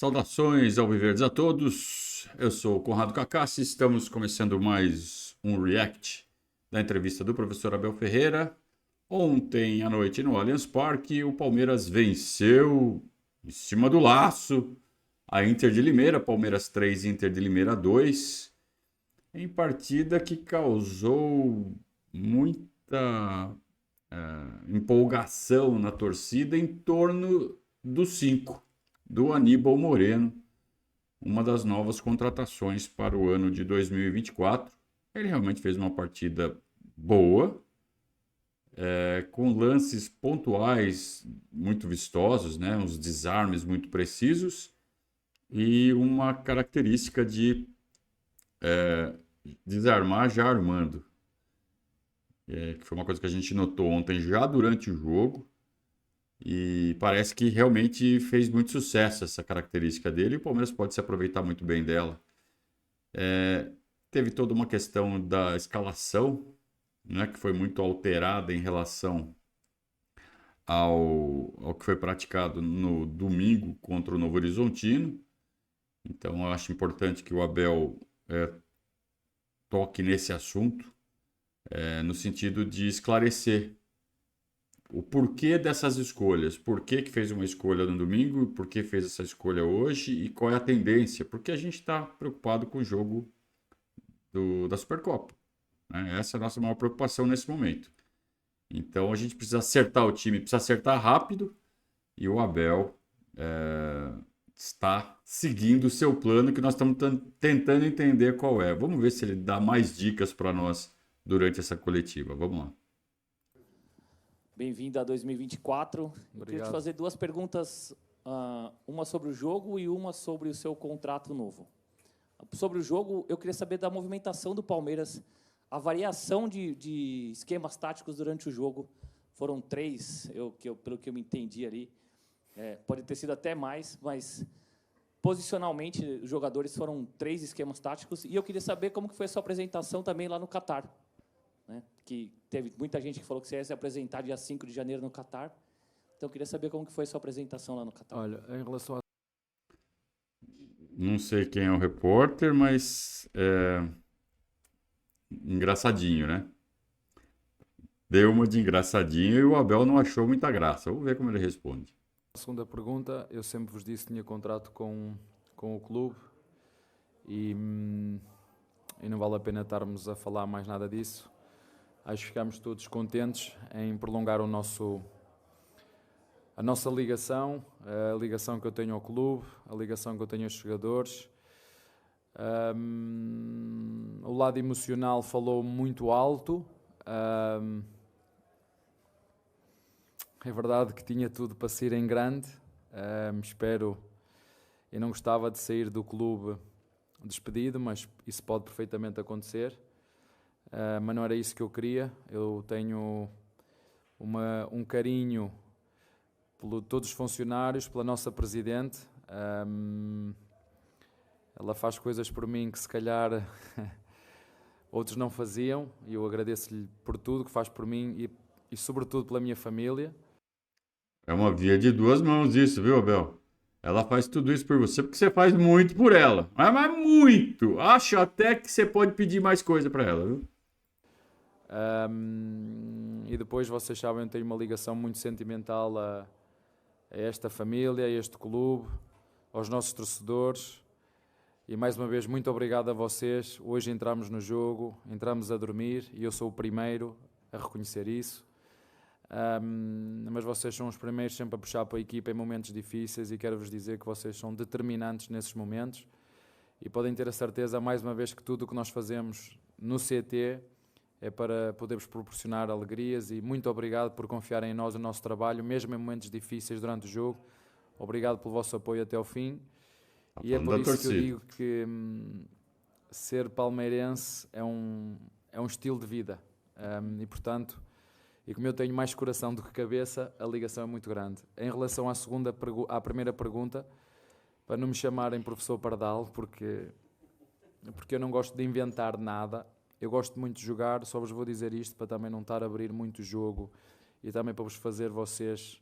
Saudações alviverdes a todos. Eu sou o Conrado Cacassi. Estamos começando mais um react da entrevista do professor Abel Ferreira. Ontem à noite no Allianz Parque, o Palmeiras venceu em cima do laço a Inter de Limeira, Palmeiras 3, Inter de Limeira 2, em partida que causou muita empolgação na torcida em torno do 5, do Aníbal Moreno, uma das novas contratações para o ano de 2024. Ele realmente fez uma partida boa, com lances pontuais muito vistosos, né? Uns desarmes muito precisos e uma característica de desarmar já armando, que foi uma coisa que a gente notou ontem já durante o jogo. E parece que realmente fez muito sucesso essa característica dele e o Palmeiras pode se aproveitar muito bem dela. Teve toda uma questão da escalação, né, que foi muito alterada em relação ao que foi praticado no domingo contra o Novo Horizontino. Então eu acho importante que o Abel toque nesse assunto, no sentido de esclarecer o porquê dessas escolhas, por que fez uma escolha no domingo, por que fez essa escolha hoje e qual é a tendência, porque a gente está preocupado com o jogo da Supercopa, né? Essa é a nossa maior preocupação nesse momento. Então a gente precisa acertar o time, precisa acertar rápido e o Abel está seguindo o seu plano que nós estamos tentando entender qual é. Vamos ver se ele dá mais dicas para nós durante essa coletiva. Vamos lá. Bem-vindo a 2024. Obrigado. Eu queria te fazer duas perguntas, uma sobre o jogo e uma sobre o seu contrato novo. Sobre o jogo, eu queria saber da movimentação do Palmeiras, a variação de esquemas táticos durante o jogo. Foram 3, pelo que eu me entendi ali. Pode ter sido até mais, mas posicionalmente os jogadores foram 3 esquemas táticos. E eu queria saber como que foi a sua apresentação também lá no Catar, né? Que teve muita gente que falou que você ia se apresentar dia 5 de janeiro no Catar. Então, eu queria saber como que foi a sua apresentação lá no Catar. Olha, em relação a... Não sei quem é o repórter, mas engraçadinho, né? Deu uma de engraçadinho e o Abel não achou muita graça. Vamos ver como ele responde. A segunda pergunta, eu sempre vos disse que tinha contrato com o clube e não vale a pena estarmos a falar mais nada disso. Acho que ficámos todos contentes em prolongar a nossa ligação, a ligação que eu tenho ao clube, a ligação que eu tenho aos jogadores. O lado emocional falou muito alto. É verdade que tinha tudo para sair em grande. Espero... Eu não gostava de sair do clube despedido, mas isso pode perfeitamente acontecer. Mas não era isso que eu queria. Eu tenho um carinho por todos os funcionários, pela nossa presidente. Ela faz coisas por mim que se calhar outros não faziam, e eu agradeço-lhe por tudo que faz por mim e sobretudo pela minha família. É uma via de duas mãos isso, viu, Abel? Ela faz tudo isso por você porque você faz muito por ela. Mas muito! Acho até que você pode pedir mais coisa para ela, viu? E depois, vocês sabem, eu tenho uma ligação muito sentimental a esta família, a este clube, aos nossos torcedores. E mais uma vez, muito obrigado a vocês. Hoje entramos no jogo, entramos a dormir e eu sou o primeiro a reconhecer isso. Mas vocês são os primeiros sempre a puxar para a equipa em momentos difíceis e quero-vos dizer que vocês são determinantes nesses momentos e podem ter a certeza, mais uma vez, que tudo o que nós fazemos no CT é para podermos proporcionar alegrias e muito obrigado por confiarem em nós, o nosso trabalho, mesmo em momentos difíceis durante o jogo. Obrigado pelo vosso apoio até ao fim. E é por isso que eu digo que ser palmeirense é um estilo de vida. E, portanto, e como eu tenho mais coração do que cabeça, a ligação é muito grande. Em relação à primeira pergunta, para não me chamarem professor Pardal, porque eu não gosto de inventar nada. Eu gosto muito de jogar, só vos vou dizer isto para também não estar a abrir muito jogo e também para vos fazer vocês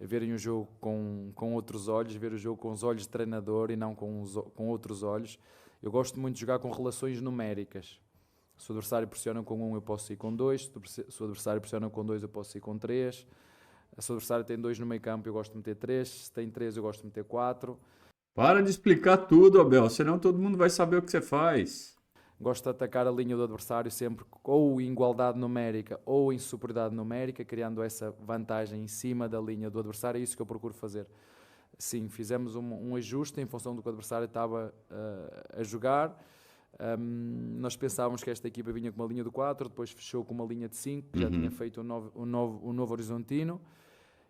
verem o jogo com outros olhos, ver o jogo com os olhos de treinador e não com outros olhos. Eu gosto muito de jogar com relações numéricas. Se o adversário pressiona com 1, eu posso ir com 2. Se o adversário pressiona com 2, eu posso ir com 3. Se o adversário tem 2 no meio campo, eu gosto de meter 3. Se tem 3, eu gosto de meter 4. Para de explicar tudo, Abel, senão todo mundo vai saber o que você faz. Gosto de atacar a linha do adversário sempre ou em igualdade numérica ou em superioridade numérica, criando essa vantagem em cima da linha do adversário. É isso que eu procuro fazer. Sim, fizemos um ajuste em função do que o adversário estava a jogar. Nós pensávamos que esta equipa vinha com uma linha de 4, depois fechou com uma linha de 5, já tinha feito o novo Horizontino,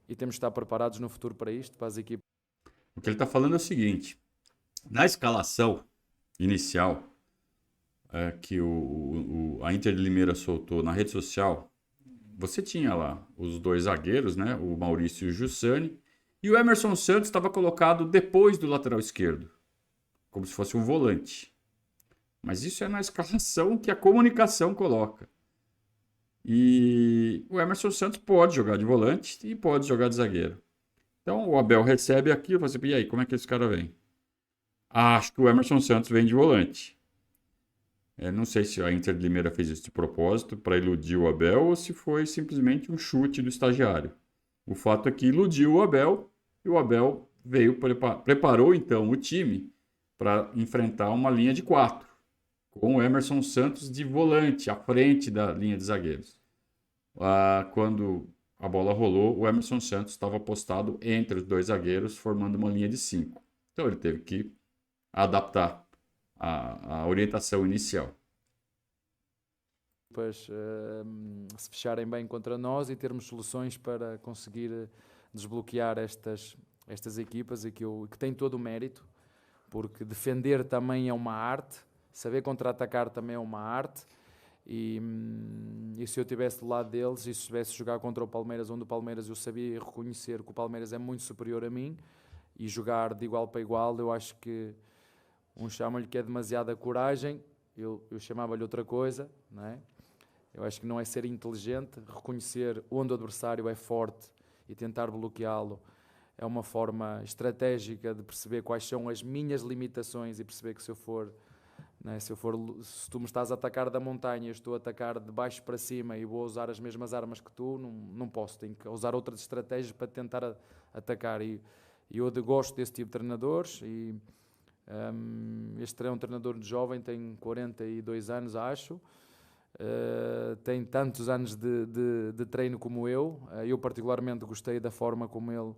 e temos de estar preparados no futuro para isto, para as equipas. O que ele está falando é o seguinte: na escalação inicial que a Inter de Limeira soltou na rede social, você tinha lá os 2 zagueiros, né? O Maurício e o Jussani, e o Emerson Santos estava colocado depois do lateral esquerdo, como se fosse um volante. Mas isso é na escalação que a comunicação coloca. E o Emerson Santos pode jogar de volante e pode jogar de zagueiro. Então o Abel recebe aquilo e fala assim: e aí, como é que esse cara vem? Acho que o Emerson Santos vem de volante. Não sei se a Inter de Limeira fez isso de propósito para iludir o Abel ou se foi simplesmente um chute do estagiário. O fato é que iludiu o Abel e o Abel preparou então o time para enfrentar uma linha de 4, com o Emerson Santos de volante, à frente da linha de zagueiros. Quando a bola rolou, o Emerson Santos estava postado entre os 2 zagueiros, formando uma linha de 5. Então ele teve que adaptar a orientação inicial. Se fecharem bem contra nós e termos soluções para conseguir desbloquear estas equipas e que tem todo o mérito, porque defender também é uma arte, saber contra-atacar também é uma arte, e se eu estivesse do lado deles e se estivesse jogar contra o Palmeiras, onde o Palmeiras eu sabia reconhecer que o Palmeiras é muito superior a mim, e jogar de igual para igual, eu acho que chamam-lhe que é demasiada coragem, eu chamava-lhe outra coisa, não é? Eu acho que não é ser inteligente, reconhecer onde o adversário é forte e tentar bloqueá-lo é uma forma estratégica de perceber quais são as minhas limitações e perceber que se tu me estás a atacar da montanha, eu estou a atacar de baixo para cima e vou usar as mesmas armas que tu, não posso, tenho que usar outras estratégias para tentar atacar, e eu gosto desse tipo de treinadores. E este é um treinador jovem, tem 42 anos, acho, tem tantos anos de treino como eu particularmente gostei da forma como ele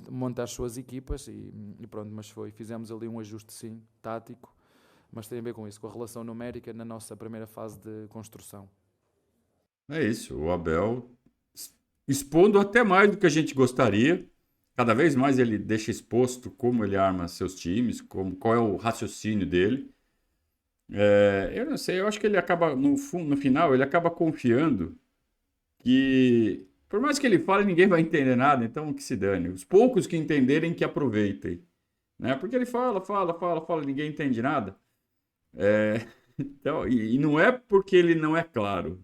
monta as suas equipas, e pronto, mas fizemos ali um ajuste, sim, tático, mas tem a ver com isso, com a relação numérica na nossa primeira fase de construção. É isso, o Abel expondo até mais do que a gente gostaria. Cada vez mais ele deixa exposto como ele arma seus times, qual é o raciocínio dele. Eu não sei, eu acho que ele acaba, no final, ele acaba confiando que, por mais que ele fale, ninguém vai entender nada, então que se dane. Os poucos que entenderem, que aproveitem. Né? Porque ele fala, ninguém entende nada. Então, e não é porque ele não é claro.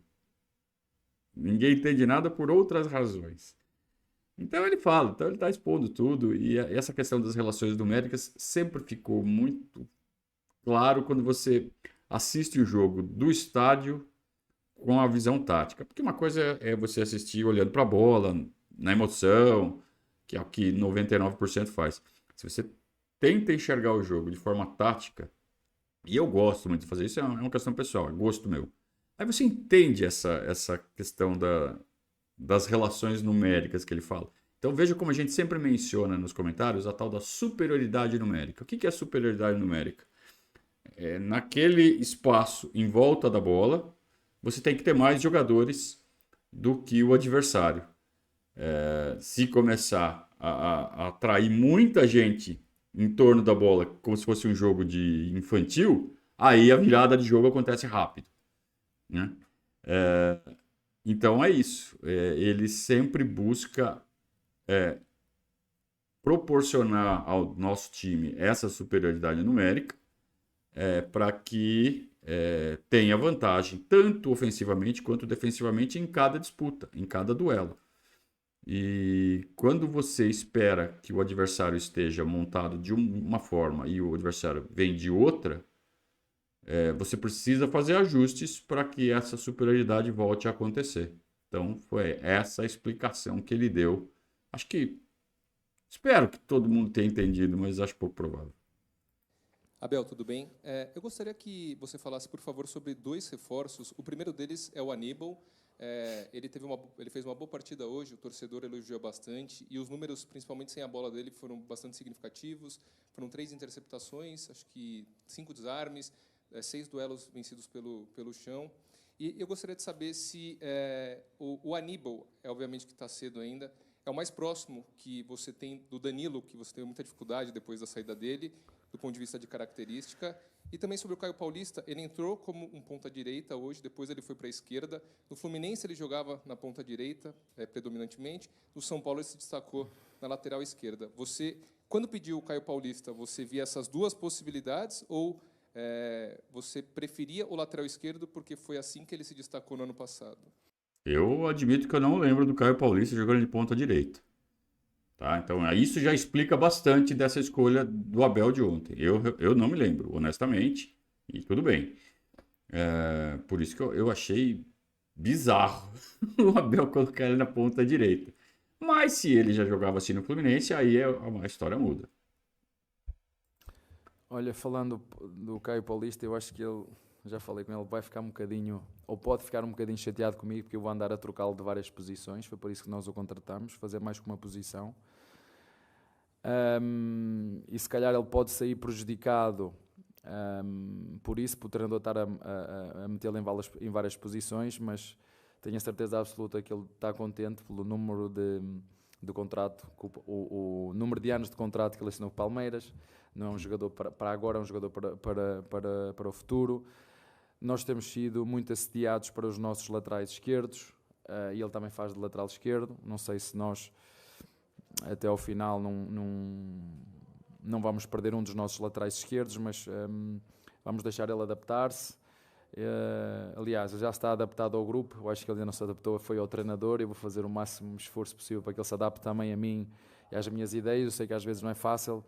Ninguém entende nada por outras razões. Então ele fala, então ele está expondo tudo, e essa questão das relações numéricas sempre ficou muito claro quando você assiste o jogo do estádio com a visão tática. Porque uma coisa é você assistir olhando para a bola, na emoção, que é o que 99% faz. Se você tenta enxergar o jogo de forma tática, e eu gosto muito de fazer isso, é uma questão pessoal, é gosto meu. Aí você entende essa questão das relações numéricas que ele fala. Então veja como a gente sempre menciona nos comentários a tal da superioridade numérica. O que é a superioridade numérica? Naquele espaço em volta da bola, você tem que ter mais jogadores do que o adversário. Se começar a atrair muita gente em torno da bola, como se fosse um jogo de infantil, aí a virada de jogo acontece rápido. Né? Então é isso. Ele sempre busca proporcionar ao nosso time essa superioridade numérica para que tenha vantagem, tanto ofensivamente quanto defensivamente, em cada disputa, em cada duelo. E quando você espera que o adversário esteja montado de uma forma e o adversário vem de outra, você precisa fazer ajustes para que essa superioridade volte a acontecer. Então, foi essa a explicação que ele deu. Acho que, espero que todo mundo tenha entendido, mas acho pouco provável. Abel, tudo bem? Eu gostaria que você falasse, por favor, sobre 2 reforços. O primeiro deles é o Aníbal. Ele fez uma boa partida hoje, o torcedor elogiou bastante, e os números, principalmente sem a bola dele, foram bastante significativos. Foram 3 interceptações, acho que 5 desarmes, 6 duelos vencidos pelo chão. E eu gostaria de saber se o Aníbal, obviamente que está cedo ainda, é o mais próximo que você tem do Danilo, que você teve muita dificuldade depois da saída dele, do ponto de vista de característica. E também sobre o Caio Paulista, ele entrou como um ponta-direita hoje, depois ele foi para a esquerda. No Fluminense ele jogava na ponta-direita, predominantemente. No São Paulo ele se destacou na lateral esquerda. Você, quando pediu o Caio Paulista, você via essas 2 possibilidades ou você preferia o lateral esquerdo porque foi assim que ele se destacou no ano passado? Eu admito que eu não lembro do Caio Paulista jogando de ponta direita. Tá? Então, isso já explica bastante dessa escolha do Abel de ontem. Eu não me lembro, honestamente, e tudo bem. Por isso que eu achei bizarro o Abel colocar ele na ponta direita. Mas se ele já jogava assim no Fluminense, aí a história muda. Olha, falando do Caio Paulista, eu acho que ele, já falei com ele, vai ficar um bocadinho, ou pode ficar um bocadinho chateado comigo, porque eu vou andar a trocá-lo de várias posições, foi por isso que nós o contratamos, fazer mais que uma posição. E se calhar ele pode sair prejudicado por isso, por o treinador estar a metê-lo em várias posições, mas tenho a certeza absoluta que ele está contente pelo número de contrato, o número de anos de contrato que ele assinou com o Palmeiras. Não é um jogador para agora, é um jogador para o futuro. Nós temos sido muito assediados para os nossos laterais esquerdos, e ele também faz de lateral esquerdo. Não sei se nós, até ao final, não vamos perder um dos nossos laterais esquerdos, mas vamos deixar ele adaptar-se. Aliás, ele já está adaptado ao grupo. Eu acho que ele ainda não se adaptou, foi ao treinador. Eu vou fazer o máximo esforço possível para que ele se adapte também a mim e às minhas ideias. Eu sei que às vezes não é fácil,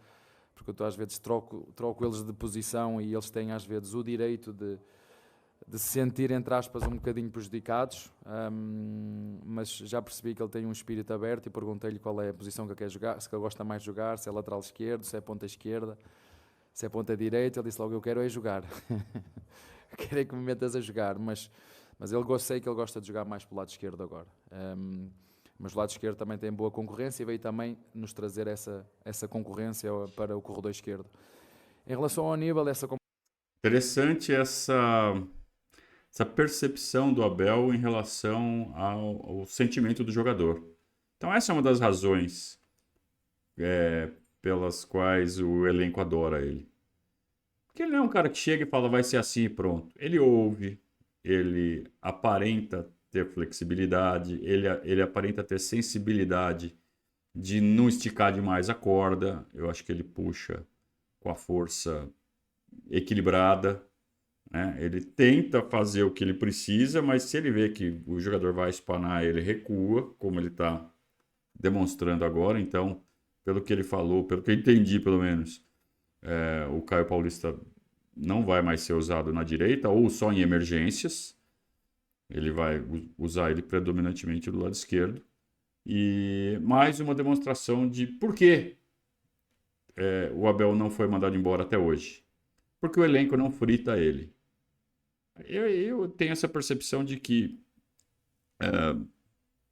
porque eu às vezes troco eles de posição e eles têm às vezes o direito de se sentir, entre aspas, um bocadinho prejudicados, mas já percebi que ele tem um espírito aberto e perguntei-lhe qual é a posição que ele quer jogar, se ele gosta mais de jogar, se é lateral esquerdo, se é ponta esquerda, se é ponta direita. Ele disse logo: eu quero é jogar. Quero é que me metas a jogar, mas sei que ele gosta de jogar mais pelo lado esquerdo agora. Mas o lado esquerdo também tem boa concorrência e veio também nos trazer essa concorrência para o corredor esquerdo. Em relação ao Aníbal, Interessante essa percepção do Abel em relação ao sentimento do jogador. Então essa é uma das razões pelas quais o elenco adora ele. Porque ele não é um cara que chega e fala vai ser assim e pronto. Ele ouve, ele aparenta ter flexibilidade, ele aparenta ter sensibilidade de não esticar demais a corda. Eu acho que ele puxa com a força equilibrada, né? Ele tenta fazer o que ele precisa, mas se ele vê que o jogador vai espanar, ele recua, como ele está demonstrando agora. Então, pelo que ele falou, pelo que eu entendi pelo menos, o Caio Paulista não vai mais ser usado na direita ou só em emergências. Ele vai usar ele predominantemente do lado esquerdo. E mais uma demonstração de por que o Abel não foi mandado embora até hoje. Porque o elenco não frita ele. Eu tenho essa percepção de que,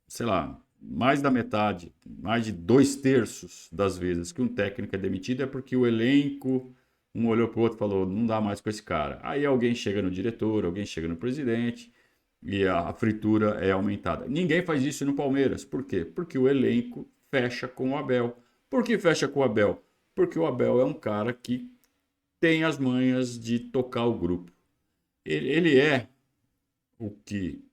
sei lá, mais da metade, mais de 2/3 das vezes que um técnico é demitido é porque o elenco, um olhou para o outro e falou, não dá mais com esse cara. Aí alguém chega no diretor, alguém chega no presidente e a fritura é aumentada. Ninguém faz isso no Palmeiras. Por quê? Porque o elenco fecha com o Abel. Por que fecha com o Abel? Porque o Abel é um cara que tem as manhas de tocar o grupo. Ele é o que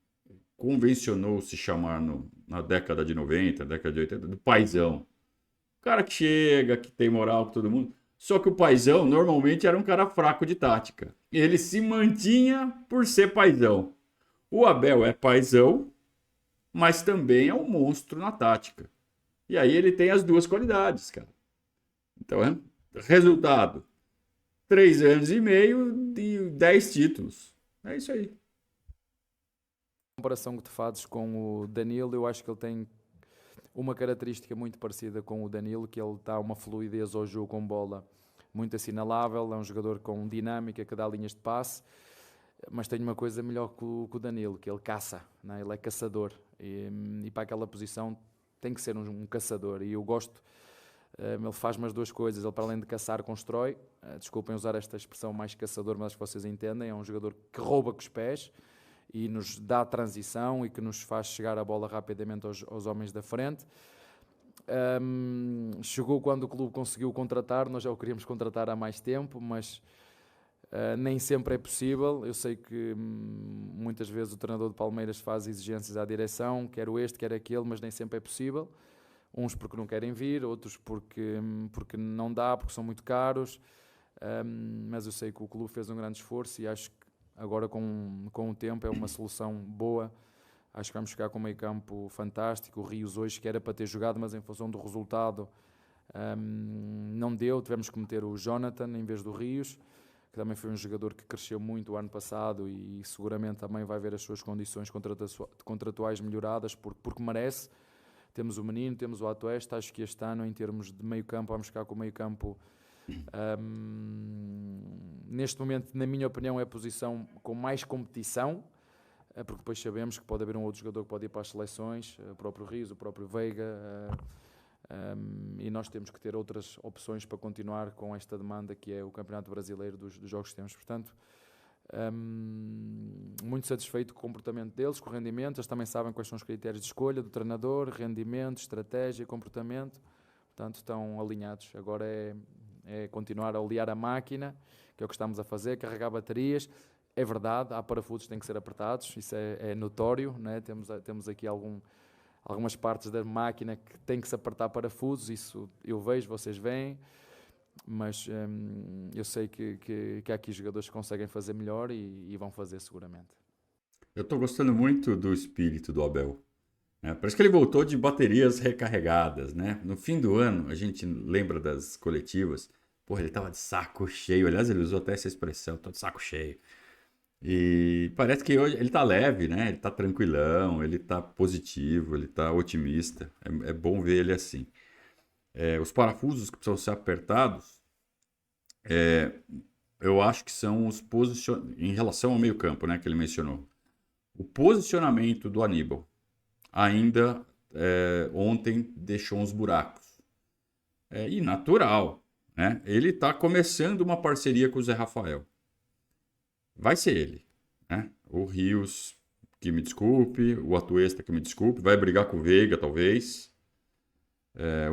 convencionou se chamar na década de 90, década de 80, do paizão. O cara que chega, que tem moral com todo mundo. Só que o paizão normalmente era um cara fraco de tática. Ele se mantinha por ser paizão. O Abel é paizão, mas também é um monstro na tática. E aí ele tem as duas qualidades, cara. Então, resultado: 3 anos e meio e 10 títulos. É isso aí. A comparação que tu fazes com o Danilo, eu acho que ele tem uma característica muito parecida com o Danilo, que ele dá uma fluidez ao jogo com bola muito assinalável, é um jogador com dinâmica, que dá linhas de passe, mas tem uma coisa melhor que o Danilo, que ele caça, né? Ele é caçador, e para aquela posição tem que ser um caçador, e eu gosto, ele faz umas duas coisas, ele para além de caçar constrói, desculpem usar esta expressão mais caçador, mas acho que vocês entendem, é um jogador que rouba com os pés, e nos dá transição e que nos faz chegar a bola rapidamente aos homens da frente. Chegou quando o clube conseguiu contratar, nós já o queríamos contratar há mais tempo, mas nem sempre é possível. Eu sei que muitas vezes o treinador de Palmeiras faz exigências à direção, quer este, quer aquele, mas nem sempre é possível. Uns porque não querem vir, outros porque não dá, porque são muito caros. Mas eu sei que o clube fez um grande esforço e acho que agora com o tempo é uma solução boa. Acho que vamos chegar com um meio campo fantástico. O Rios hoje que era para ter jogado, mas em função do resultado não deu. Tivemos que meter o Jonathan em vez do Rios, que também foi um jogador que cresceu muito o ano passado e seguramente também vai ver as suas condições contratuais melhoradas porque merece. Temos o Menino, temos o Atuesta. Acho que este ano, em termos de meio campo, vamos ficar com o meio campo. Neste momento, na minha opinião, é a posição com mais competição, porque depois sabemos que pode haver um outro jogador que pode ir para as seleções, o próprio Rios, o próprio Veiga, e nós temos que ter outras opções para continuar com esta demanda que é o Campeonato Brasileiro dos jogos que temos. Portanto, muito satisfeito com o comportamento deles, com o rendimento. Eles também sabem quais são os critérios de escolha do treinador: rendimento, estratégia, comportamento. Portanto, estão alinhados. Agora é continuar a olear a máquina, que é o que estamos a fazer, carregar baterias. É verdade, há parafusos que têm que ser apertados, isso é notório, né? Temos aqui algumas partes da máquina que têm que se apertar parafusos, isso eu vejo, vocês veem, mas eu sei que há aqui jogadores que conseguem fazer melhor e vão fazer seguramente. Eu estou gostando muito do espírito do Abel. Parece que ele voltou de baterias recarregadas, né? No fim do ano, a gente lembra das coletivas. Porra, ele tava de saco cheio. Aliás, ele usou até essa expressão, tô de saco cheio. E parece que hoje ele tá leve, né? Ele tá tranquilão, ele tá positivo, ele tá otimista. É bom ver ele assim. Os parafusos que precisam ser apertados, eu acho que são os posicionamentos... Em relação ao meio-campo, né? Que ele mencionou. O posicionamento do Aníbal ainda ontem deixou uns buracos. E natural, né? Ele está começando uma parceria com o Zé Rafael. Vai ser ele, né? O Rios, que me desculpe, o Atuesta, que me desculpe, vai brigar com o Veiga, talvez.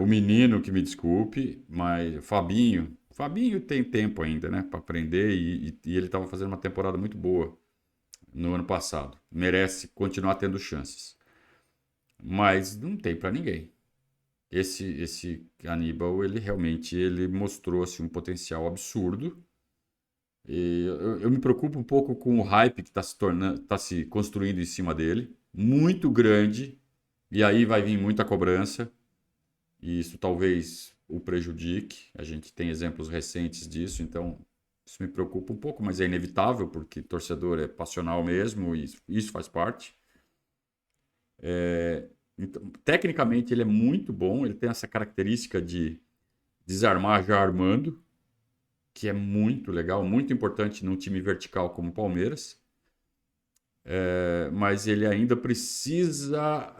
O Menino, que me desculpe, mas Fabinho tem tempo ainda, né? Para aprender e ele estava fazendo uma temporada muito boa no ano passado. Merece continuar tendo chances. Mas não tem para ninguém. Esse Aníbal, ele realmente mostrou assim, um potencial absurdo. E eu me preocupo um pouco com o hype que está se construindo em cima dele. Muito grande. E aí vai vir muita cobrança. E isso talvez o prejudique. A gente tem exemplos recentes disso, então isso me preocupa um pouco, mas é inevitável, porque torcedor é passional mesmo e isso faz parte. Então, tecnicamente ele é muito bom, ele tem essa característica de desarmar já armando, que é muito legal, muito importante num time vertical como o Palmeiras. Mas ele ainda precisa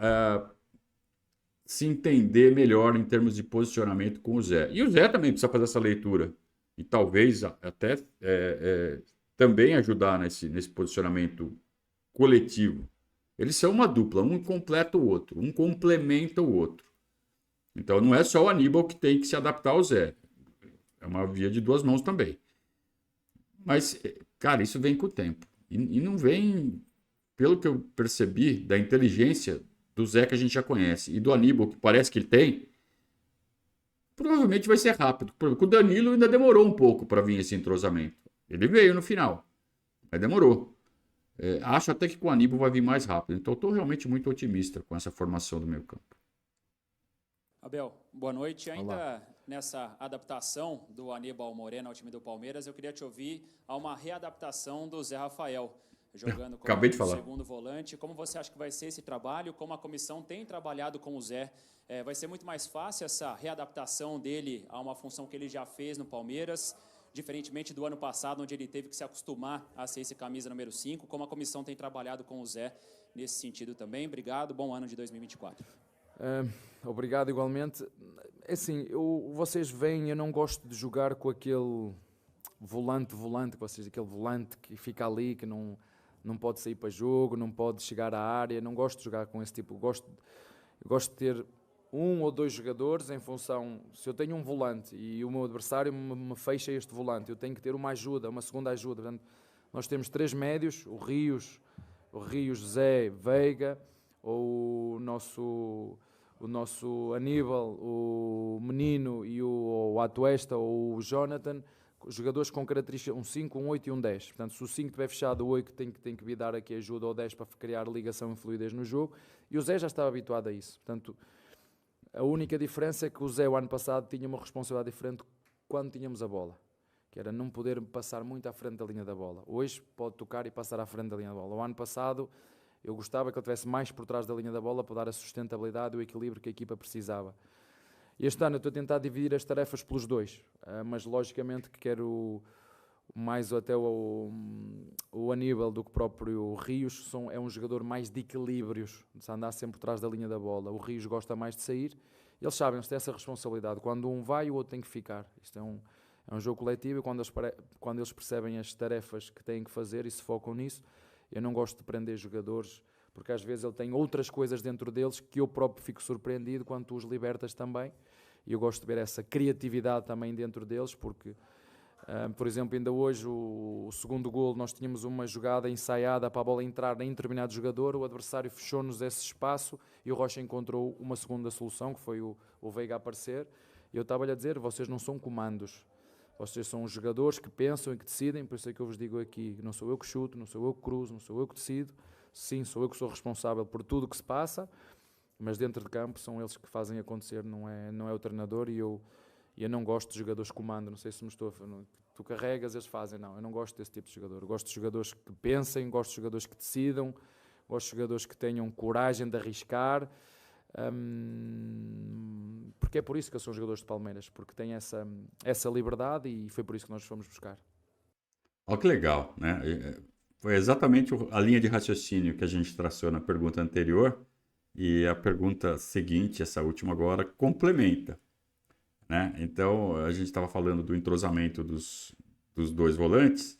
se entender melhor em termos de posicionamento com o Zé. E o Zé também precisa fazer essa leitura e talvez até também ajudar nesse posicionamento coletivo. Eles são uma dupla, um completa o outro, um complementa o outro. Então não é só o Aníbal que tem que se adaptar ao Zé. É uma via de duas mãos também. Mas, cara, isso vem com o tempo. E não vem, pelo que eu percebi, da inteligência do Zé que a gente já conhece e do Aníbal, que parece que ele tem, provavelmente vai ser rápido. Com o Danilo ainda demorou um pouco para vir esse entrosamento. Ele veio no final, mas demorou. Acho até que com o Aníbal vai vir mais rápido. Então, estou realmente muito otimista com essa formação do meio campo. Abel, boa noite. Ainda Olá. nessa adaptação do Aníbal Moreno ao time do Palmeiras, eu queria te ouvir a uma readaptação do Zé Rafael, jogando como Acabei de falar. segundo volante. Como você acha que vai ser esse trabalho? Como a comissão tem trabalhado com o Zé? Vai ser muito mais fácil essa readaptação dele a uma função que ele já fez no Palmeiras, diferentemente do ano passado, onde ele teve que se acostumar a ser esse camisa número 5. Como a comissão tem trabalhado com o Zé nesse sentido também? Obrigado, bom ano de 2024. Obrigado igualmente. É assim, vocês veem, eu não gosto de jogar com aquele volante, aquele volante que fica ali, que não pode sair para jogo, não pode chegar à área. Não gosto de jogar com esse tipo. Eu gosto de ter um ou dois jogadores em função, se eu tenho um volante e o meu adversário me fecha este volante, eu tenho que ter uma ajuda, uma segunda ajuda. Portanto, nós temos 3 médios, o Rios, Zé, Veiga, ou o nosso Aníbal, o Menino e o Atuesta ou o Jonathan, jogadores com características, um 5, um 8 e um 10. Portanto, se o 5 estiver fechado, o 8 tem que vir dar aqui ajuda ao 10 para criar ligação e fluidez no jogo. E o Zé já estava habituado a isso. Portanto, a única diferença é que o Zé, o ano passado, tinha uma responsabilidade diferente quando tínhamos a bola, que era não poder passar muito à frente da linha da bola. Hoje pode tocar e passar à frente da linha da bola. O ano passado eu gostava que ele estivesse mais por trás da linha da bola para dar a sustentabilidade e o equilíbrio que a equipa precisava. Este ano eu estou a tentar dividir as tarefas pelos dois, mas logicamente que quero mais até o Aníbal do que o próprio Rios. É um jogador mais de equilíbrios, de andar sempre por trás da linha da bola. O Rios gosta mais de sair. Eles sabem, eles têm essa responsabilidade. Quando um vai, o outro tem que ficar. Isto é um jogo coletivo e quando eles percebem as tarefas que têm que fazer e se focam nisso, eu não gosto de prender jogadores, porque às vezes ele tem outras coisas dentro deles que eu próprio fico surpreendido quando tu os libertas também. E eu gosto de ver essa criatividade também dentro deles, porque, por exemplo, ainda hoje o segundo golo, nós tínhamos uma jogada ensaiada para a bola entrar em determinado jogador, o adversário fechou-nos esse espaço e o Rocha encontrou uma segunda solução, que foi o Veiga aparecer. E eu estava-lhe a dizer, vocês não são comandos. Vocês são os jogadores que pensam e que decidem, por isso é que eu vos digo aqui, não sou eu que chuto, não sou eu que cruzo, não sou eu que decido. Sim, sou eu que sou responsável por tudo o que se passa, mas dentro de campo são eles que fazem acontecer, não é o treinador. E eu não gosto de jogadores que comandam, não sei se me estou a... Tu carregas, eles fazem, não. Eu não gosto desse tipo de jogador. Eu gosto de jogadores que pensem, gosto de jogadores que decidam, gosto de jogadores que tenham coragem de arriscar. Porque é por isso que eu sou jogadores de Palmeiras, porque têm essa liberdade e foi por isso que nós fomos buscar. Olha que legal, né? Foi exatamente a linha de raciocínio que a gente traçou na pergunta anterior e a pergunta seguinte, essa última agora, complementa, né? Então, a gente estava falando do entrosamento dos dois volantes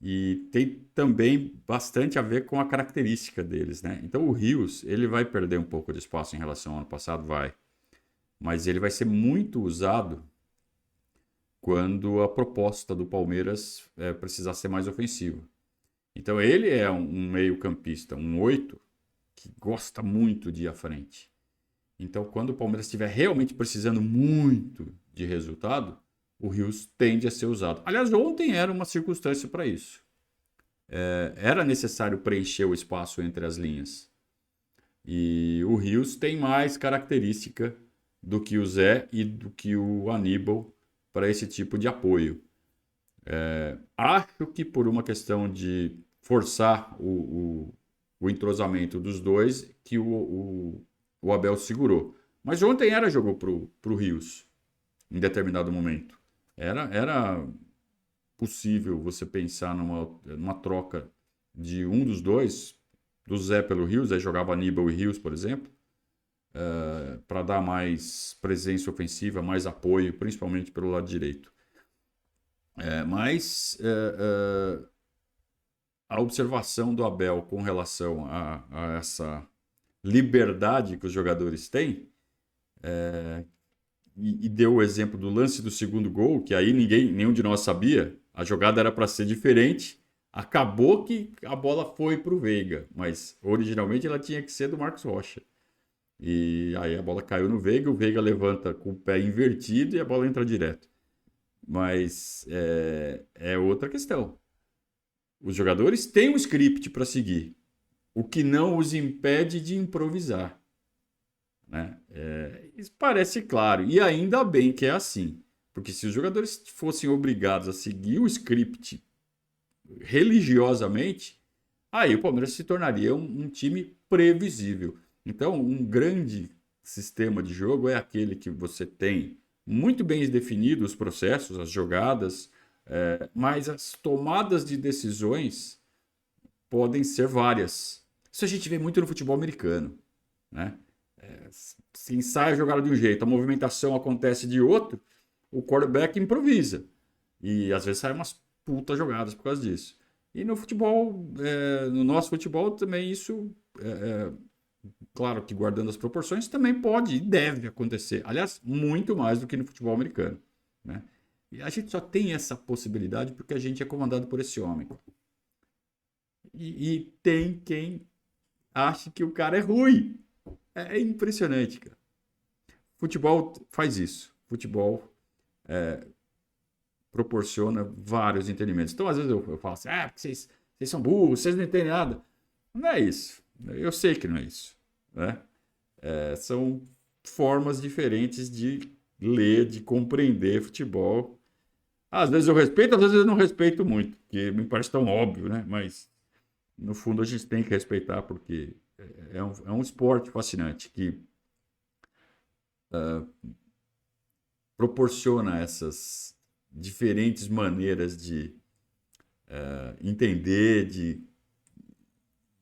e tem também bastante a ver com a característica deles, né? Então, o Rios, ele vai perder um pouco de espaço em relação ao ano passado, vai. Mas ele vai ser muito usado quando a proposta do Palmeiras precisar ser mais ofensiva. Então ele é um meio-campista, um 8, que gosta muito de ir à frente. Então quando o Palmeiras estiver realmente precisando muito de resultado, o Rios tende a ser usado. Aliás, ontem era uma circunstância para isso. Era necessário preencher o espaço entre as linhas. E o Rios tem mais característica do que o Zé e do que o Aníbal para esse tipo de apoio. Acho que por uma questão de forçar o entrosamento dos dois, que o Abel segurou. Mas ontem era jogo para o Rios, em determinado momento. Era possível você pensar numa troca de um dos dois, do Zé pelo Rios, aí jogava Aníbal e Rios, por exemplo, para dar mais presença ofensiva, mais apoio, principalmente pelo lado direito. Mas a observação do Abel com relação a essa liberdade que os jogadores têm, e deu o exemplo do lance do segundo gol, que aí nenhum de nós sabia, a jogada era para ser diferente, acabou que a bola foi para o Veiga, mas originalmente ela tinha que ser do Marcos Rocha. E aí a bola caiu no Veiga, o Veiga levanta com o pé invertido e a bola entra direto. Mas é outra questão. Os jogadores têm um script para seguir, o que não os impede de improvisar. Né? Isso parece claro, e ainda bem que é assim, porque se os jogadores fossem obrigados a seguir o script religiosamente, aí o Palmeiras se tornaria um time previsível. Então, um grande sistema de jogo é aquele que você tem muito bem definidos os processos, as jogadas, mas as tomadas de decisões podem ser várias. Isso a gente vê muito no futebol americano. Né? Se ensaia a jogada de um jeito, a movimentação acontece de outro, o quarterback improvisa. E às vezes saem umas putas jogadas por causa disso. E no futebol, no nosso futebol também isso, claro que guardando as proporções, também pode e deve acontecer. Aliás, muito mais do que no futebol americano. Né? E a gente só tem essa possibilidade porque a gente é comandado por esse homem. E tem quem acha que o cara é ruim. É impressionante, cara. Futebol faz isso. Futebol proporciona vários entendimentos. Então, às vezes eu falo assim, porque vocês são burros, vocês não entendem nada. Não é isso. Eu sei que não é isso. Né? São formas diferentes de ler, de compreender futebol. Às vezes eu respeito, às vezes eu não respeito muito, porque me parece tão óbvio, né? Mas, no fundo, a gente tem que respeitar, porque é um esporte fascinante que proporciona essas diferentes maneiras de entender,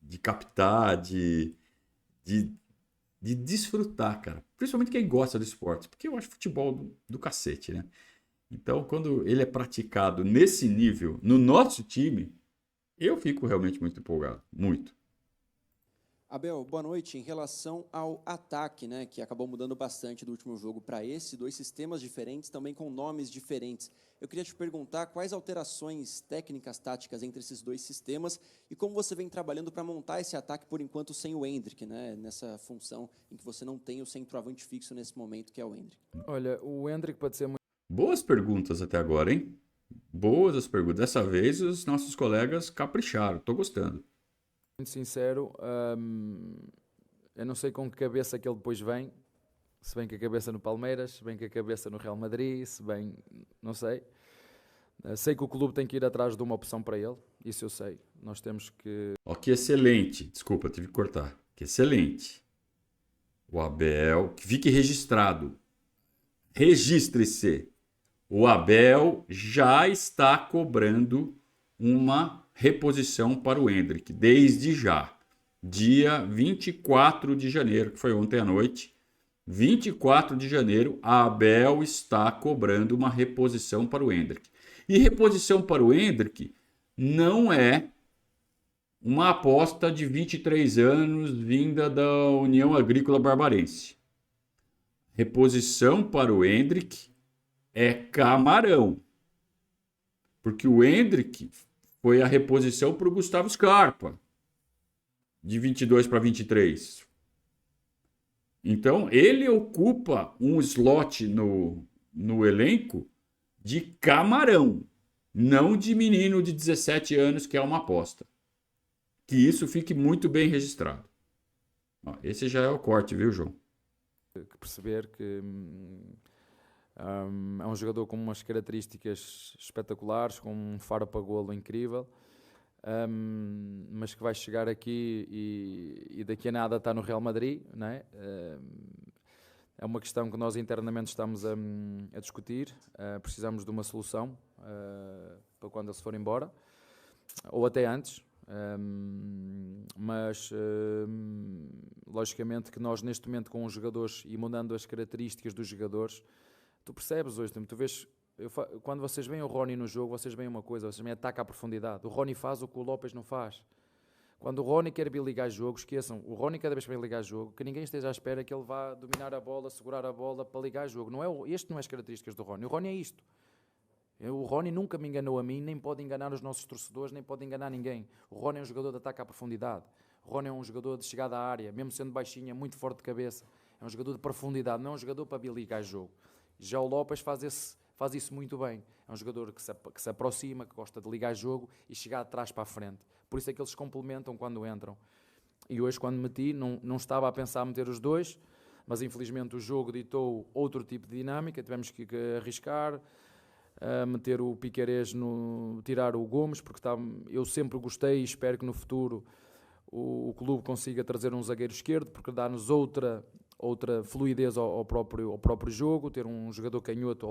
de captar, de desfrutar, cara. Principalmente quem gosta do esporte, porque eu acho futebol do cacete, né? Então, quando ele é praticado nesse nível, no nosso time, eu fico realmente muito empolgado, muito. Abel, boa noite. Em relação ao ataque, né, que acabou mudando bastante do último jogo para esse, 2 sistemas diferentes, também com nomes diferentes. Eu queria te perguntar quais alterações técnicas, táticas entre esses 2 sistemas e como você vem trabalhando para montar esse ataque, por enquanto, sem o Endrick, né, nessa função em que você não tem o centroavante fixo nesse momento, que é o Endrick. Olha, o Endrick pode ser muito... Boas perguntas até agora, hein? Boas as perguntas. Dessa vez, os nossos colegas capricharam. Estou gostando. Muito sincero, eu não sei com que cabeça que ele depois vem, se vem com a cabeça no Palmeiras, se vem com a cabeça no Real Madrid, se vem, não sei. Sei que o clube tem que ir atrás de uma opção para ele, isso eu sei. Nós temos que... Ó, que excelente. Desculpa, tive que cortar. Que excelente. O Abel, que fique registrado. Registre-se. O Abel já está cobrando uma reposição para o Endrick, desde já. Dia 24 de janeiro, que foi ontem à noite. 24 de janeiro, a Abel está cobrando uma reposição para o Endrick. E reposição para o Endrick não é uma aposta de 23 anos vinda da União Agrícola Barbarense. Reposição para o Endrick é camarão. Porque o Endrick foi a reposição para o Gustavo Scarpa, de 22 para 23. Então, ele ocupa um slot no elenco de camarão, não de menino de 17 anos, que é uma aposta. Que isso fique muito bem registrado. Ó, esse já é o corte, viu, João? perceber que é um jogador com umas características espetaculares, com um faro para golo incrível, mas que vai chegar aqui e daqui a nada está no Real Madrid, não é? É uma questão que nós internamente estamos a discutir. Precisamos de uma solução para quando ele se for embora, ou até antes. Mas logicamente que nós neste momento com os jogadores e mudando as características dos jogadores, tu percebes hoje, tu vês, quando vocês veem o Rony no jogo, vocês veem uma coisa, vocês veem ataque à profundidade. O Rony faz o que o Lopes não faz. Quando o Rony quer vir ligar jogo, esqueçam, o Rony cada vez que vem ligar jogo, que ninguém esteja à espera que ele vá dominar a bola, segurar a bola para ligar jogo. Este não é as características do Rony. O Rony é isto. O Rony nunca me enganou a mim, nem pode enganar os nossos torcedores, nem pode enganar ninguém. O Rony é um jogador de ataque à profundidade. O Rony é um jogador de chegada à área, mesmo sendo baixinho, é muito forte de cabeça. É um jogador de profundidade, não é um jogador para vir ligar jogo. Já o Lopes faz faz isso muito bem. É um jogador que se aproxima, que gosta de ligar jogo e chegar de trás para a frente. Por isso é que eles se complementam quando entram. E hoje, quando meti, não estava a pensar meter os dois, mas infelizmente o jogo ditou outro tipo de dinâmica, tivemos que arriscar, meter o Piquerez, tirar o Gomes, porque eu sempre gostei e espero que no futuro o clube consiga trazer um zagueiro esquerdo, porque dá-nos outra fluidez ao próprio jogo, ter um jogador canhoto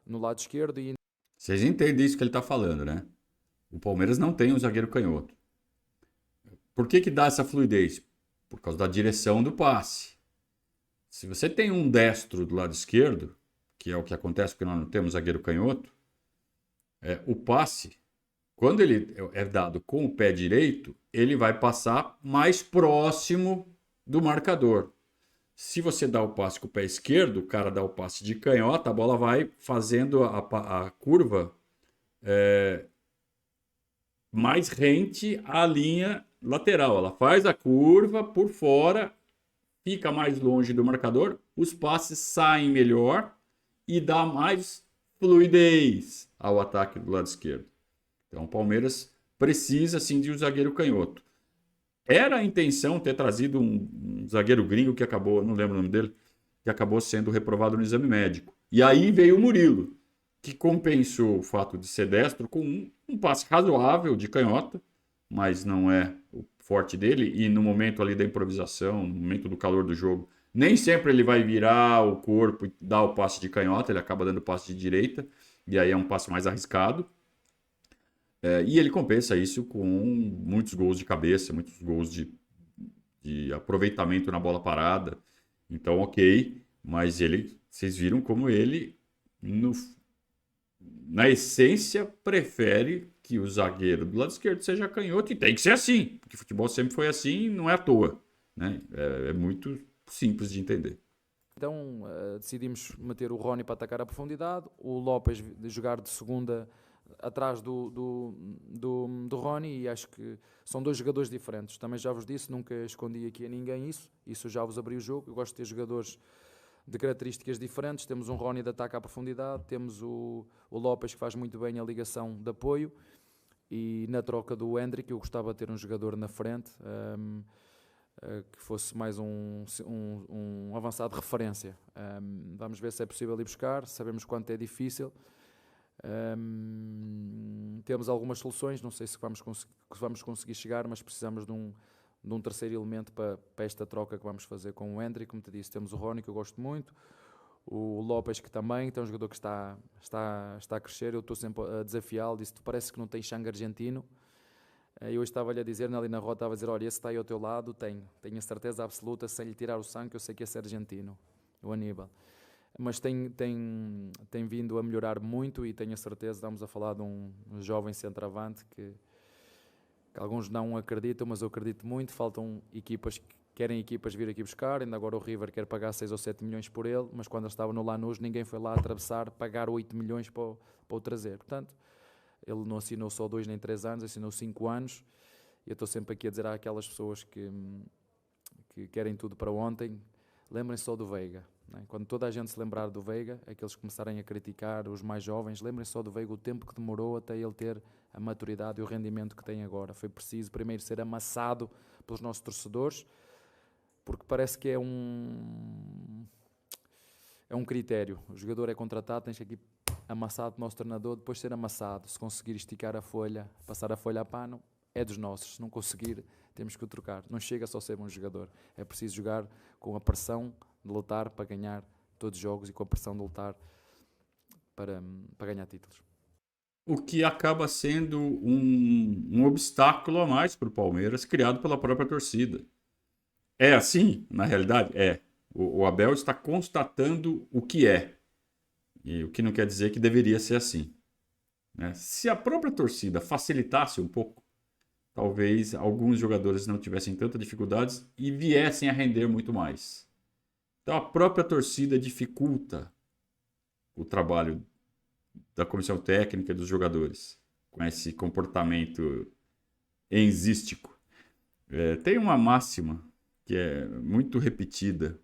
no lado esquerdo. Vocês entendem isso que ele está falando, né? O Palmeiras não tem um zagueiro canhoto. Por que dá essa fluidez? Por causa da direção do passe. Se você tem um destro do lado esquerdo, que é o que acontece porque nós não temos zagueiro canhoto, o passe, quando ele é dado com o pé direito, ele vai passar mais próximo do marcador. Se você dá o passe com o pé esquerdo, o cara dá o passe de canhota, a bola vai fazendo a curva mais rente à linha lateral. Ela faz a curva por fora, fica mais longe do marcador, os passes saem melhor e dá mais fluidez ao ataque do lado esquerdo. Então o Palmeiras precisa sim de um zagueiro canhoto. Era a intenção ter trazido um zagueiro gringo que acabou, não lembro o nome dele, que acabou sendo reprovado no exame médico. E aí veio o Murilo, que compensou o fato de ser destro com um passe razoável de canhota, mas não é o forte dele. E no momento ali da improvisação, no momento do calor do jogo, nem sempre ele vai virar o corpo e dar o passe de canhota, ele acaba dando o passe de direita, e aí é um passe mais arriscado. E ele compensa isso com muitos gols de cabeça, muitos gols de aproveitamento na bola parada. Então, ok, mas vocês viram como ele, na essência, prefere que o zagueiro do lado esquerdo seja canhoto, e tem que ser assim, porque o futebol sempre foi assim e não é à toa, né? É muito simples de entender. Então decidimos meter o Rony para atacar a profundidade, o Lopes de jogar de segunda atrás do Rony, e acho que são dois jogadores diferentes. Também já vos disse, nunca escondi aqui a ninguém isso já vos abri o jogo. Eu gosto de ter jogadores de características diferentes. Temos um Rony de ataque à profundidade, temos o Lopes, que faz muito bem a ligação de apoio, e na troca do Hendrick eu gostava de ter um jogador na frente que fosse mais um avançado de referência. Vamos ver se é possível ir buscar, sabemos quanto é difícil. Temos algumas soluções, não sei se vamos conseguir chegar, mas precisamos de um terceiro elemento para esta troca que vamos fazer com o Hendrick. Como te disse, temos o Rony, que eu gosto muito, o Lopes, que também tem um jogador que está a crescer. Eu estou sempre a desafiá-lo, disse-te, parece que não tem sangue argentino. Eu estava-lhe a dizer, ali na rota, estava a dizer, olha, esse está aí ao teu lado, tenho a certeza absoluta, sem lhe tirar o sangue, eu sei que esse é argentino, o Aníbal. Mas tem vindo a melhorar muito, e tenho a certeza, estamos a falar de um jovem centroavante que alguns não acreditam, mas eu acredito muito. Faltam equipas que querem vir aqui buscar. Ainda agora o River quer pagar 6 ou 7 milhões por ele, mas quando ele estava no Lanús ninguém foi lá atravessar, pagar 8 milhões para o trazer. Portanto, ele não assinou só 2 nem 3 anos, assinou 5 anos, e eu estou sempre aqui a dizer àquelas pessoas que querem tudo para ontem, lembrem-se só do Veiga. Quando toda a gente se lembrar do Veiga, aqueles que começarem a criticar, os mais jovens, lembrem-se só do Veiga, o tempo que demorou até ele ter a maturidade e o rendimento que tem agora. Foi preciso primeiro ser amassado pelos nossos torcedores, porque parece que é um critério. O jogador é contratado, tens que aqui amassado do nosso treinador, depois ser amassado. Se conseguir esticar a folha, passar a folha a pano, é dos nossos. Se não conseguir, temos que o trocar. Não chega só a ser um jogador. É preciso jogar com a pressão de lutar para ganhar todos os jogos e com a pressão de lutar para ganhar títulos. O que acaba sendo um obstáculo a mais para o Palmeiras, criado pela própria torcida. É assim, na realidade? É. O Abel está constatando o que é. E o que não quer dizer que deveria ser assim, né? Se a própria torcida facilitasse um pouco, talvez alguns jogadores não tivessem tantas dificuldades e viessem a render muito mais. Então a própria torcida dificulta o trabalho da comissão técnica e dos jogadores com esse comportamento enzístico. Tem uma máxima que é muito repetida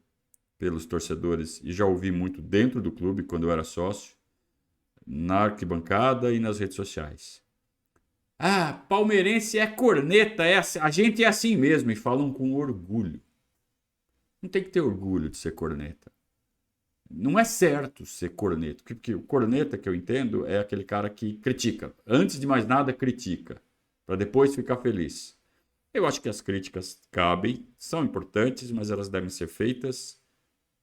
pelos torcedores, e já ouvi muito dentro do clube quando eu era sócio, na arquibancada e nas redes sociais. Ah, palmeirense é corneta, a gente é assim mesmo, e falam com orgulho. Não tem que ter orgulho de ser corneta. Não é certo ser corneta, porque o corneta que eu entendo é aquele cara que critica. Antes de mais nada, critica, para depois ficar feliz. Eu acho que as críticas cabem, são importantes, mas elas devem ser feitas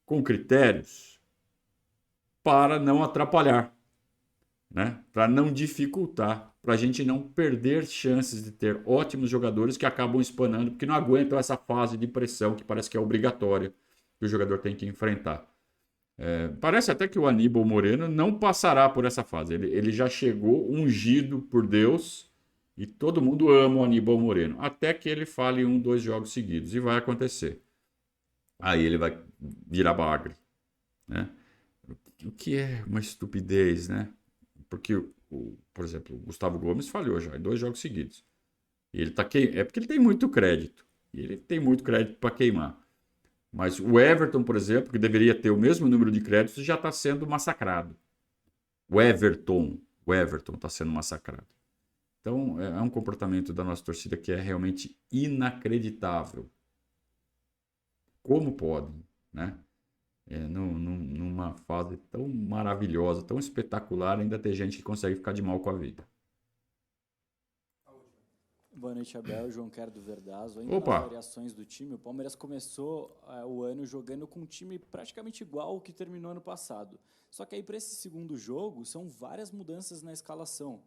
com critérios para não atrapalhar, né? Para não dificultar, para a gente não perder chances de ter ótimos jogadores que acabam espanando, porque não aguentam essa fase de pressão que parece que é obrigatória que o jogador tem que enfrentar. Parece até que o Aníbal Moreno não passará por essa fase. Ele já chegou ungido por Deus e todo mundo ama o Aníbal Moreno, até que ele fale 1, 2 jogos seguidos, e vai acontecer. Aí ele vai virar bagre, né? O que é uma estupidez, né? Porque, por exemplo, o Gustavo Gomes falhou já em 2 jogos seguidos. E ele é porque ele tem muito crédito. E ele tem muito crédito para queimar. Mas o Everton, por exemplo, que deveria ter o mesmo número de créditos, já está sendo massacrado. O Everton está sendo massacrado. Então, é um comportamento da nossa torcida que é realmente inacreditável. Como podem, né? Numa fase tão maravilhosa, tão espetacular, ainda tem gente que consegue ficar de mal com a vida. Boa noite, Abel. João Quero do Verdazo. Ainda Opa! nas variações do time, o Palmeiras começou o ano jogando com um time praticamente igual ao que terminou ano passado. Só que aí, para esse segundo jogo, são várias mudanças na escalação.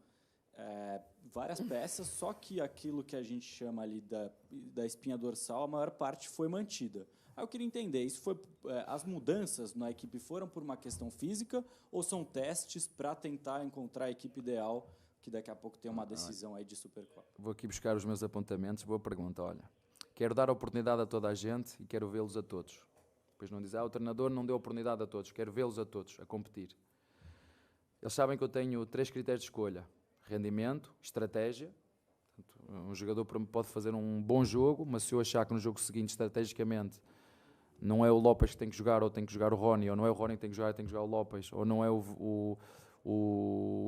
Várias peças, só que aquilo que a gente chama ali da espinha dorsal, a maior parte foi mantida. Aí eu queria entender, isso foi, as mudanças na equipe foram por uma questão física ou são testes para tentar encontrar a equipe ideal, que daqui a pouco tem uma decisão aí de Supercopa? Vou aqui buscar os meus apontamentos. Boa pergunta, olha. Quero dar oportunidade a toda a gente e quero vê-los a todos. Depois não diz, o treinador não deu oportunidade a todos. Quero vê-los a todos a competir. Eles sabem que eu tenho 3 critérios de escolha. Rendimento, estratégia. Um jogador pode fazer um bom jogo, mas se eu achar que no jogo seguinte, estrategicamente, não é o Lopes que tem que jogar, ou tem que jogar o Rony, ou não é o Rony que tem que jogar o Lopes, ou não é o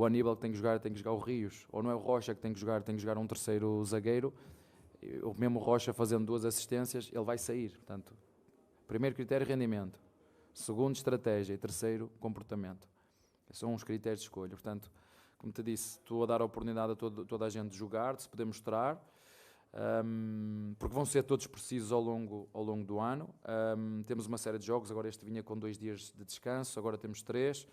Aníbal que tem que jogar o Rios, ou não é o Rocha que tem que jogar um terceiro zagueiro, o mesmo Rocha fazendo 2 assistências, ele vai sair. Portanto, primeiro critério, rendimento. Segundo, estratégia. E terceiro, comportamento. São os critérios de escolha. Portanto, como te disse, estou a dar a oportunidade a toda a gente de jogar, de se poder mostrar, porque vão ser todos precisos ao longo do ano. Temos uma série de jogos, agora este vinha com 2 dias de descanso, agora temos 3.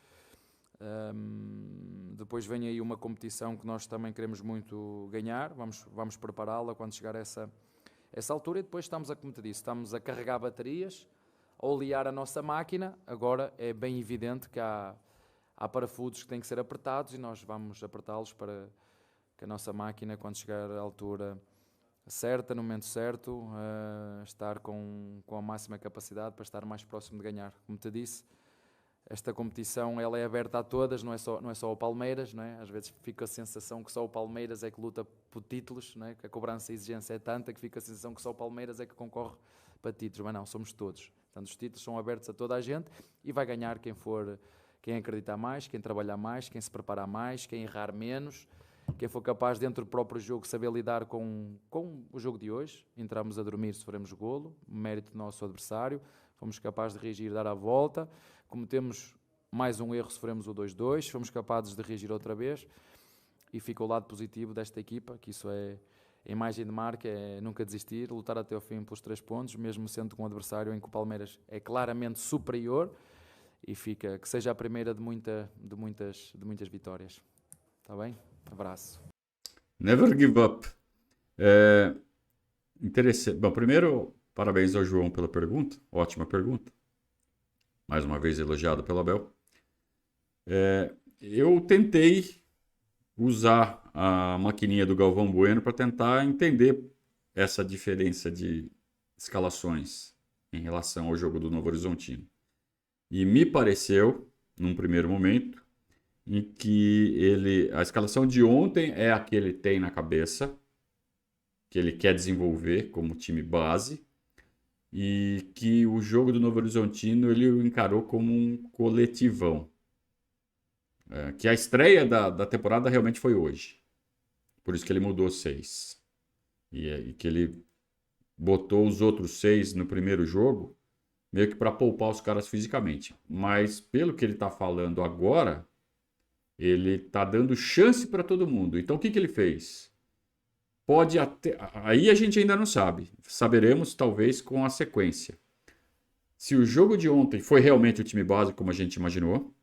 Depois vem aí uma competição que nós também queremos muito ganhar, vamos prepará-la quando chegar a essa altura, e depois como te disse, estamos a carregar baterias, a olear a nossa máquina. Agora é bem evidente que há parafusos que têm que ser apertados e nós vamos apertá-los para que a nossa máquina, quando chegar à altura certa, no momento certo, estar com a máxima capacidade para estar mais próximo de ganhar. Como te disse, esta competição ela é aberta a todas, não é só o Palmeiras, não é? Às vezes fica a sensação que só o Palmeiras é que luta por títulos, não é? Que a cobrança e a exigência é tanta que fica a sensação que só o Palmeiras é que concorre para títulos, mas não, somos todos. Portanto, os títulos são abertos a toda a gente e vai ganhar quem acreditar mais, quem trabalhar mais, quem se preparar mais, quem errar menos, quem for capaz dentro do próprio jogo saber lidar com o jogo de hoje. Entramos a dormir, sofremos golo, mérito do nosso adversário, fomos capazes de reagir, dar a volta, cometemos mais um erro, sofremos o 2-2, fomos capazes de reagir outra vez e fica o lado positivo desta equipa, que isso é a imagem de marca, é nunca desistir, lutar até ao fim pelos 3 pontos, mesmo sendo com um adversário em que o Palmeiras é claramente superior, e fica que seja a primeira de muitas vitórias. Está bem? Abraço. Never give up. Interessante. Bom, primeiro, parabéns ao João pela pergunta. Ótima pergunta. Mais uma vez elogiado pelo Abel. Eu tentei usar a maquininha do Galvão Bueno para tentar entender essa diferença de escalações em relação ao jogo do Novo Horizontino. E me pareceu, num primeiro momento, em que a escalação de ontem é a que ele tem na cabeça, que ele quer desenvolver como time base, e que o jogo do Novo Horizontino ele o encarou como um coletivão. que a estreia da temporada realmente foi hoje. Por isso que ele mudou 6. E que ele botou os outros 6 no primeiro jogo, meio que para poupar os caras fisicamente. Mas pelo que ele está falando agora, ele está dando chance para todo mundo. Então o que ele fez? Pode até... Aí a gente ainda não sabe. Saberemos talvez com a sequência. Se o jogo de ontem foi realmente o time base, como a gente imaginou,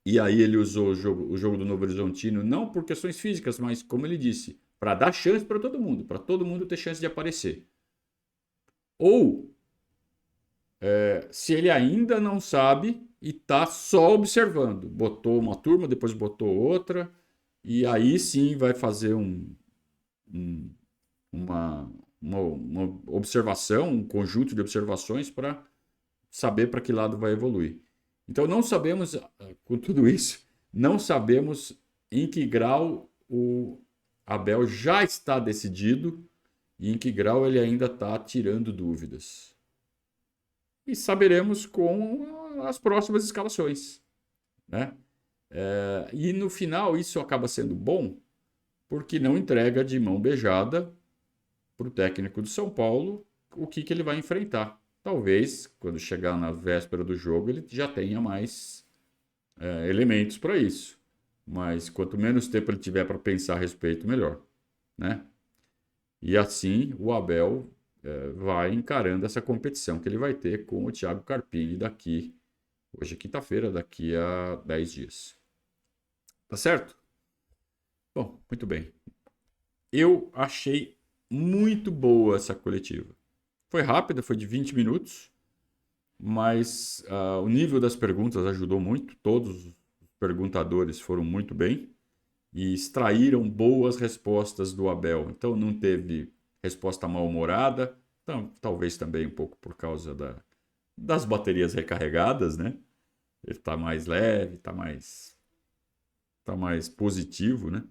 e aí ele usou o jogo do Novo Horizontino, não por questões físicas, mas como ele disse, para dar chance para todo mundo ter chance de aparecer. Ou, se ele ainda não sabe e está só observando, botou uma turma, depois botou outra, e aí sim vai fazer uma observação, um conjunto de observações para saber para que lado vai evoluir. Então não sabemos, com tudo isso, não sabemos em que grau o Abel já está decidido e em que grau ele ainda está tirando dúvidas. E saberemos com as próximas escalações, né? E no final isso acaba sendo bom porque não entrega de mão beijada para o técnico do São Paulo o que ele vai enfrentar. Talvez, quando chegar na véspera do jogo, ele já tenha mais elementos para isso. Mas quanto menos tempo ele tiver para pensar a respeito, melhor, né? E assim o Abel vai encarando essa competição que ele vai ter com o Thiago Carpini hoje é quinta-feira, daqui a 10 dias. Tá certo? Bom, muito bem. Eu achei muito boa essa coletiva. Foi rápida, foi de 20 minutos, mas o nível das perguntas ajudou muito. Todos os perguntadores foram muito bem e extraíram boas respostas do Abel. Então não teve resposta mal-humorada, então, talvez também um pouco por causa das baterias recarregadas, né? Ele está mais leve, está mais positivo, né?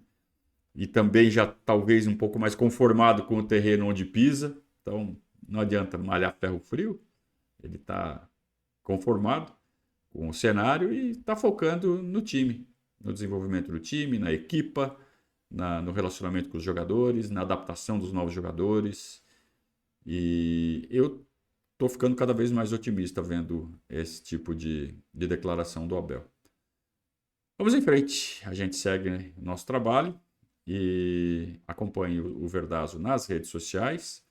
E também já talvez um pouco mais conformado com o terreno onde pisa. Então não adianta malhar ferro frio. Ele está conformado com o cenário e está focando no time, no desenvolvimento do time, na equipa, no relacionamento com os jogadores, na adaptação dos novos jogadores. E eu estou ficando cada vez mais otimista vendo esse tipo de declaração do Abel. Vamos em frente, a gente segue o nosso trabalho e acompanhe o Verdazo nas redes sociais.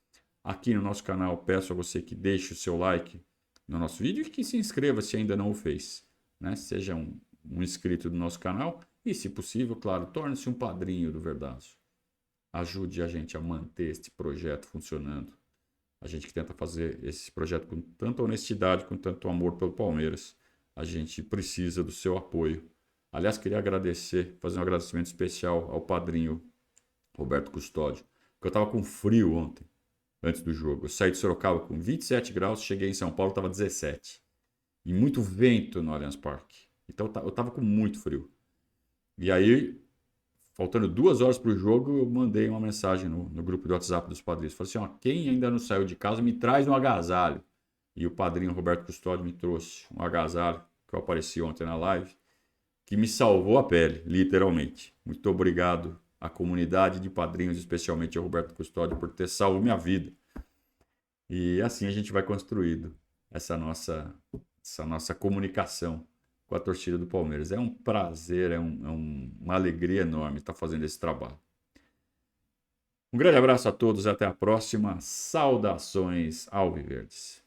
Aqui no nosso canal, peço a você que deixe o seu like no nosso vídeo e que se inscreva se ainda não o fez, né? Seja um inscrito do nosso canal e, se possível, claro, torne-se um padrinho do Verdazo. Ajude a gente a manter este projeto funcionando. A gente que tenta fazer esse projeto com tanta honestidade, com tanto amor pelo Palmeiras, a gente precisa do seu apoio. Aliás, queria fazer um agradecimento especial ao padrinho Roberto Custódio, porque eu estava com frio ontem, antes do jogo. Eu saí de Sorocaba com 27 graus, cheguei em São Paulo, estava 17. E muito vento no Allianz Parque. Então eu estava com muito frio. E aí, faltando 2 horas para o jogo, eu mandei uma mensagem no grupo do WhatsApp dos padrinhos. Falei assim, quem ainda não saiu de casa, me traz um agasalho. E o padrinho Roberto Custódio me trouxe um agasalho, que eu apareci ontem na live, que me salvou a pele, literalmente. Muito obrigado à comunidade de padrinhos, especialmente ao Roberto Custódio, por ter salvo minha vida. E assim a gente vai construindo essa nossa comunicação com a torcida do Palmeiras. É um prazer, uma alegria enorme estar fazendo esse trabalho. Um grande abraço a todos, até a próxima. Saudações alviverdes.